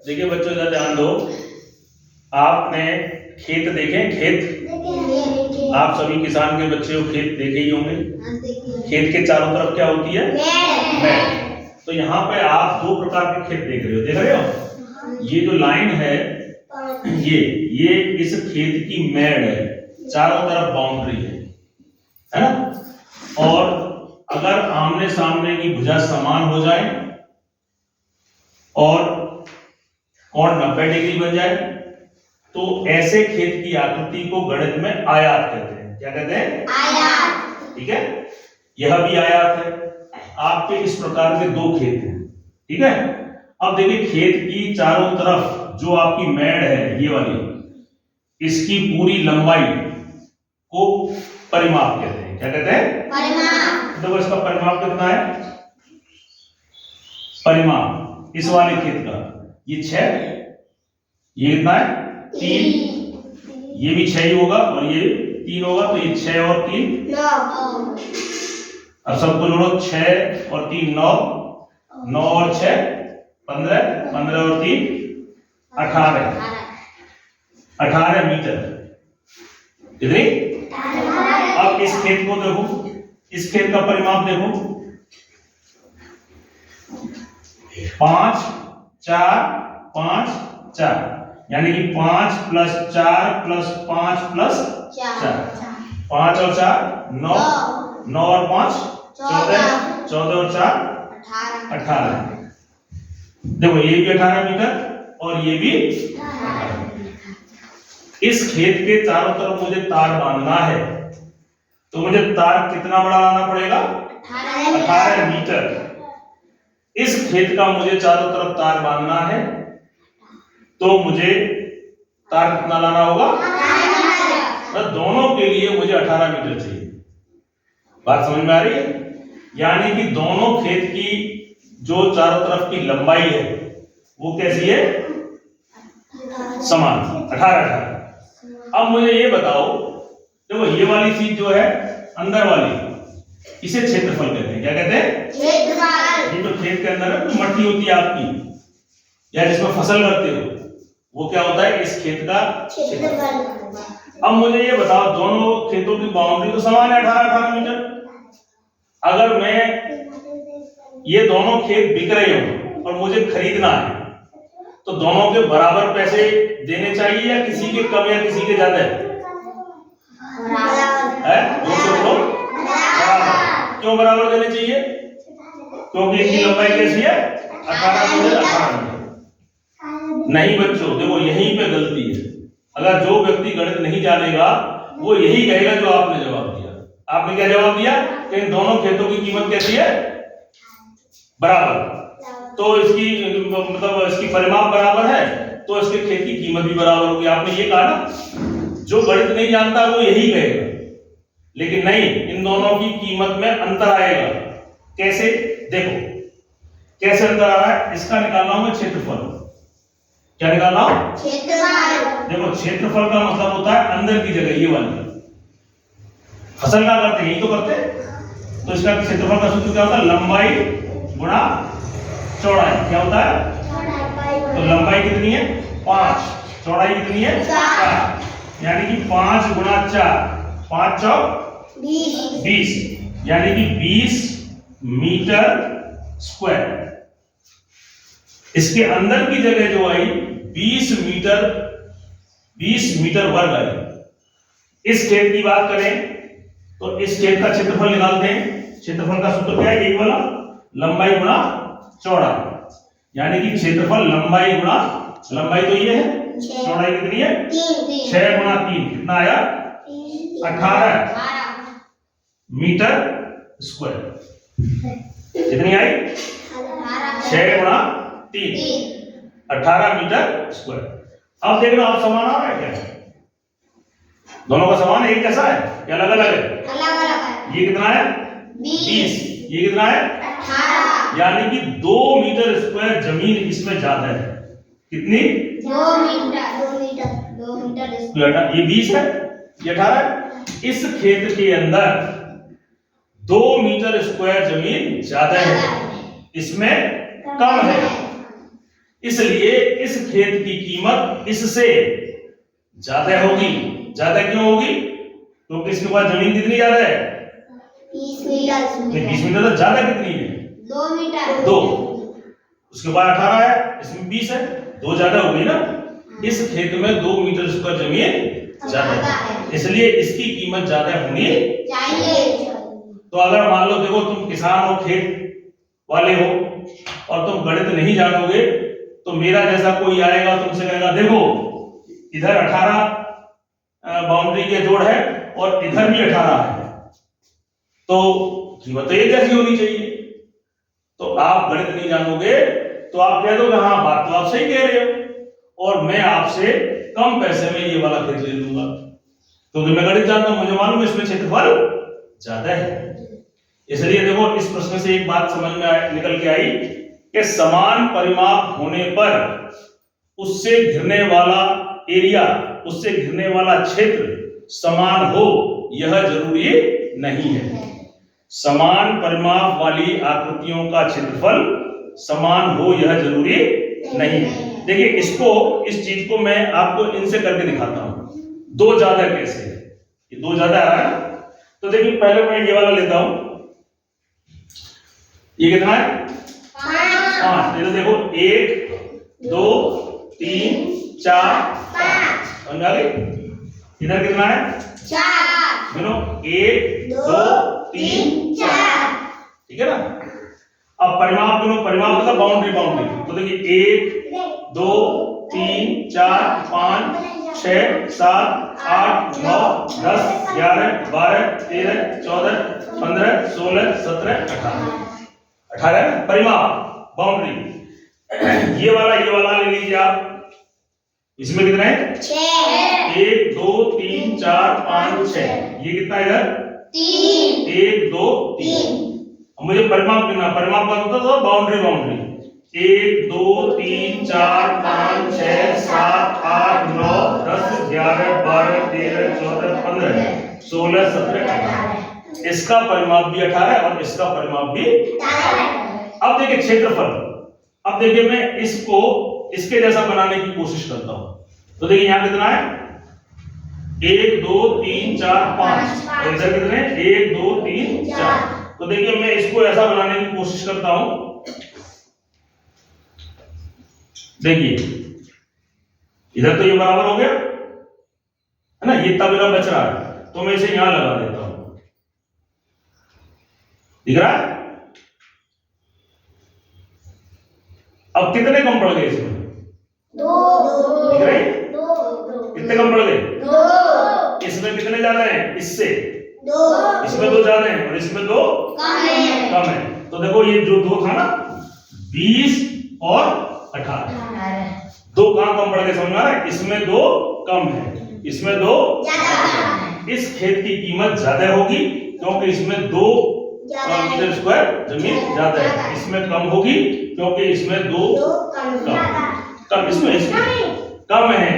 देखिए बच्चों इधर ध्यान दो। आपने खेत देखे? खेत आप सभी किसान के बच्चे हो, खेत देखे ही होंगे। खेत के चारों तरफ क्या होती है? मैड़। तो यहाँ पे आप दो प्रकार के खेत देख रहे हो। ये जो लाइन है ये इस खेत की मैड़ है, चारों तरफ बाउंड्री है ना। और अगर आमने सामने की भुजा समान हो जाए और कोण 90 डिग्री बन जाए तो ऐसे खेत की आकृति को गणित में आयात कहते हैं। क्या कहते हैं? आयात। ठीक है, यह भी आयात है। आपके इस प्रकार के दो खेत हैं, ठीक है। अब देखिए खेत की चारों तरफ जो आपकी मैड़ है ये वाली, इसकी पूरी लंबाई को परिमाप कहते हैं। क्या कहते हैं? परिमाप। देखो इसका परिमाप कितना है? परिमाप इस वाले खेत का ये 6, ये कितना है? 3, ये भी 6 ही होगा और ये 3 होगा, तो ये 6 और 3 9। अब सबको जोड़ो, 6 और 3 9, 9 और 6 15, 15 और 3 18 मीटर। कितनी? अब इस खेत को देखो, इस खेत का परिमाप देखो, 5 4 5 4, यानी कि 5 + 4 + 5 + 4, 5 और 4 9, 9 और 5 14, 14 और 4 18। देखो ये भी 18 मीटर और ये भी 18। इस खेत के चारों तरफ मुझे तार बांधना है तो मुझे तार कितना बड़ा लाना पड़ेगा? 18 मीटर। इस खेत का मुझे चारों तरफ तार बांधना है तो मुझे तार कितना लाना होगा? तो दोनों के लिए मुझे 18 मीटर चाहिए। बात समझ में आ रही है? यानी कि दोनों खेत की जो चारों तरफ की लंबाई है वो कैसी है? समान, 18। अब मुझे ये बताओ, देखो ये वाली चीज जो है अंदर वाली, इसे क्षेत्रफल कहते हैं। क्या कहते हैं? क्षेत्रफल। ये जो खेत के अंदर है तो मट्टी होती है आपकी या जिसमें फसल करते हो, वो क्या होता है? इस खेत का क्षेत्रफल। अब मुझे ये बताओ, दोनों खेतों की बाउंड्री तो समान है, 18 मीटर। अगर मैं ये दोनों खेत बिक रहे हो और मुझे खरीदना है तो दोनों के बराबर पैसे देने चाहिए या किसी के कम या किसी के ज्यादा है? क्यों बराबर देने चाहिए? क्योंकि इनकी लंबाई कैसी है? 18 मीटर 18 मीटर। नहीं बच्चों, देखो यहीं पे गलती है। अगर जो व्यक्ति गणित नहीं जानेगा वो यही कहेगा जो आपने जवाब दिया। आपने क्या जवाब दिया कि इन दोनों खेतों की कीमत कैसी है? बराबर। तो इसकी मतलब इसकी परिमाप बराबर है तो इसके खेत की कीमत भी बराबर होगी। आपने ये कहा ना, जो गणित नहीं जानता वो यही कहेगा, लेकिन नहीं, इन दोनों की कीमत में अंतर आएगा। कैसे? देखो कैसे अंतर आ रहा है, इसका निकालना हूं मैं क्षेत्रफल। क्या निकालना हूं? क्षेत्रफल। देखो क्षेत्रफल का मतलब होता है अंदर की जगह, ये वाली फसल क्या करते हैं, यही तो करते हैं। तो इसका क्षेत्रफल का सूत्र क्या होता है? लंबाई गुणा चौड़ाई। क्या होता है? तो लंबाई कितनी है? 5, चौड़ाई कितनी है? 4, यानी कि 5 गुणा 4, 5 चौक 20, यानी कि 20 मीटर स्क्वायर। इसके अंदर की जगह जो आई 20 मीटर वर्ग आई। इस खेत की बात करें तो इस खेत का क्षेत्रफल निकालते हैं। क्षेत्रफल का सूत्र क्या है? एक वाला लंबाई गुणा चौड़ाई, यानी कि क्षेत्रफल लंबाई गुणा, लंबाई तो ये है, चौड़ाई कितनी है? 6 गुणा 3 कितना आया? 18 मीटर स्क्वायर। कितनी आई? 6 गुणा 3 18 मीटर स्क्वायर। अब देखना आप समान आ रहा है क्या? दोनों का समान है? एक कैसा है या अलग अलग है? अलग अलग है। ये कितना है? 20, ये कितना है? 18, यानी कि 2 मीटर स्क्वायर जमीन इसमें ज्यादा है। कितनी? 2 मीटर स्क्वायर। ये 20 है, ये 18 है। इस खेत के अंदर 2 मीटर स्क्वायर जमीन ज्यादा है, इसमें कम है। इसलिए इस खेत की कीमत इससे ज्यादा होगी। ज्यादा क्यों होगी? क्योंकि इसके पास जमीन कितनी ज्यादा है? 20 मीटर। 20 मीटर तो ज्यादा कितनी है? 2 मीटर। 2। उसके बाद 18 है, इसमें 20 है, 2 ज्यादा हो गई ना। इस खेत में 2 मीटर स्क्वायर जमीन ज्यादा है, इसलिए इसकी कीमत ज्यादा होनी चाहिए। तो अगर मान लो देखो तुम किसान हो, खेत वाले हो और तुम गणित नहीं जानोगे, तो मेरा जैसा कोई आएगा तुमसे कहेगा देखो इधर 18 बाउंड्री के जोड़ है और इधर भी 18 है, तो कीमत तो एक जैसी होनी चाहिए। तो आप गणित नहीं जानोगे तो आप कह दोगे हाँ बात तो आप सही कह रहे हो और मैं आपसे कम पैसे में ये वाला खेत ले लूंगा, क्योंकि मैं गणित जानता हूं, मुझे मालूम है इसमें क्षेत्रफल ज्यादा है। इसलिए देखो इस प्रश्न से एक बात समझ में निकल के आई कि समान परिमाप होने पर उससे घिरने वाला एरिया, उससे घिरने वाला क्षेत्र समान हो यह जरूरी नहीं है। समान परिमाप वाली आकृतियों का क्षेत्रफल समान हो यह जरूरी नहीं है। देखिए इसको, इस चीज को मैं आपको इनसे करके दिखाता हूं। 2 ज्यादा कैसे है? ये 2 ज्यादा आ रहा है, तो देखिए पहले मैं ये वाला लेता हूं। ये कितना है? 5। तो देखो 1 2 3 4 5 समझ आ गई? इधर कितना है? 4। सुनो 1 2 3 4, ठीक है ना। अब परिमाप दोनों, परिमाप मतलब बाउंड्री, तो देखिए 1 2 3 4 5 6 7 8 9 10 11 12 13 14 15 16 17 18 परिमाप बाउंड्री। ये वाला ले लीजिए आप। इसमें कितना है? 6। 1 2 3 4 5 6। ये कितना है इधर? 3। 1 2 3। अब मुझे परिमाप गिनना, परिमाप का मतलब तो बाउंड्री 1 2 3 4 5 6 7 8 9 10 11 12 13 14 15 16 17 18। इसका परिमाप भी 18 है और इसका परिमाप भी 18 है। अब देखिए क्षेत्रफल, अब देखिए मैं इसको इसके जैसा बनाने की कोशिश करता हूं। तो देखिए यहां कितना है? 1 2 3 4 5 और इधर कितने? 1 2 3 4। तो देखिए मैं इसको ऐसा बनाने की कोशिश करता हूं। देखिए इधर तो ये बराबर हो गया है ना, ये इतना मेरा बच रहा है, तो मैं इसे यहां लगा देता हूं। दिख रहा है? अब कितने कम पड़ गए इसमें? 2। दिख रहे? 2। कितने कम पड़ गए? 2। इसमें कितने ज्यादा हैं? इससे 2। इसमें 2 ज्यादा हैं और इसमें 2 कम है। तो देखो ये जो 2 था ना, 20 और 18, 2 कहां कम पड़ गए समझ में आ रहा है? इसमें 2 कम है, इसमें 2 ज्यादा। इस खेत की कीमत ज्यादा होगी क्योंकि इसमें 2 मीटर स्क्वायर जमीन ज्यादा है, इसमें कम होगी क्योंकि इसमें 2 कम, इसमें कम है।